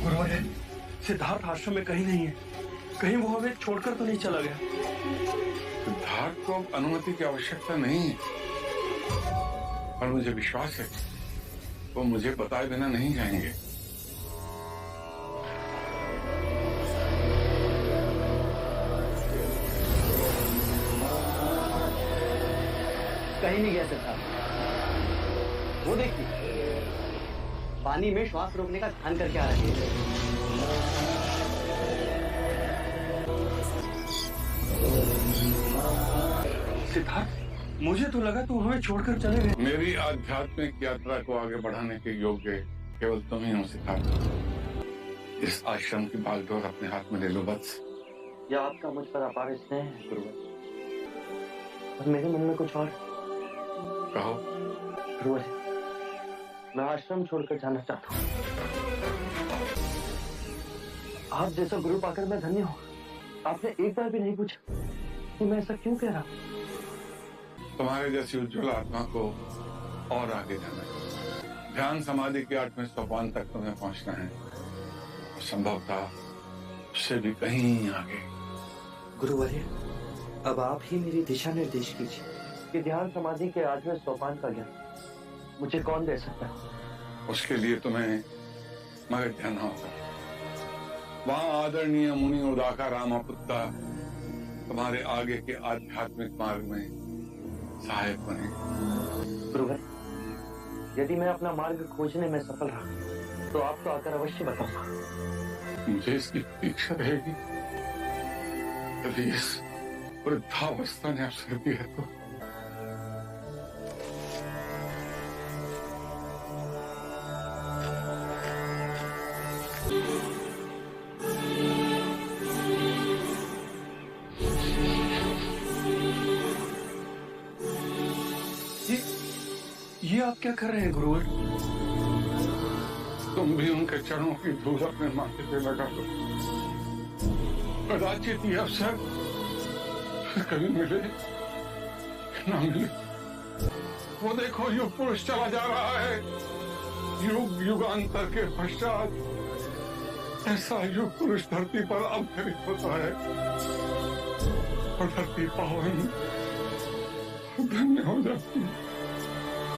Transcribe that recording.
गुरुवर, सिद्धार्थ आश्रम में कहीं नहीं है। कहीं वो हमें छोड़कर तो नहीं चला गया? सिद्धार्थ को अब अनुमति की आवश्यकता नहीं है, पर मुझे विश्वास है वो मुझे बताए बिना नहीं जाएंगे। कहीं नहीं गया सिद्धार्थ। वो देखिए, पानी में श्वास रोकने का ध्यान करके आ रहे हैं। सिद्धार्थ, मुझे तो लगा तू हमें छोड़कर चले गए। मेरी आध्यात्मिक यात्रा को आगे बढ़ाने के योग्य केवल तुम ही हो सिद्धार्थ। इस आश्रम की बागडोर अपने हाथ में ले लो बस। यह आपका मुझ पर अपार स्नेह है गुरुवर, और मेरे मन में कुछ और। कहो। गुरुवर, मैं आश्रम छोड़कर जाना चाहता हूँ। आप जैसा गुरु पाकर मैं धन्य हूँ। आपने एक बार भी नहीं पूछा कि मैं ऐसा क्यों कह रहा हूँ। तुम्हारे जैसी उज्ज्वल आत्मा को और आगे जाना है। ध्यान समाधि के 8वें सोपान तक तुम्हें पहुंचना है, संभवतः उससे भी कहीं आगे। गुरुवर्य, अब आप ही मेरी दिशा निर्देश कीजिए कि ध्यान समाधि के 8वें सोपान का ज्ञान मुझे कौन दे सकता है। उसके लिए तुम्हें मगध जाना होगा। वहां आदरणीय मुनि उदाका रामापुत्ता तुम्हारे आगे के आध्यात्मिक मार्ग में सहायक बने। गुरुवर, यदि मैं अपना मार्ग खोजने में सफल रहा तो आपको आकर अवश्य बताऊंगा। मुझे इसकी प्रतीक्षा रहेगी। यदि इस वृद्धावस्था ने अवसर दिया तो। ये आप क्या कर रहे हैं गुरुवर? तुम भी उनके चरणों की धूल अपने माथे पे लगा दो। कदाचित ये अवसर कभी मिले ना मिले। वो देखो, युग पुरुष चला जा रहा है। युग युगांतर के पश्चात ऐसा युग पुरुष धरती पर अवतरित होता है और धरती पावन धन्य हो जाती है।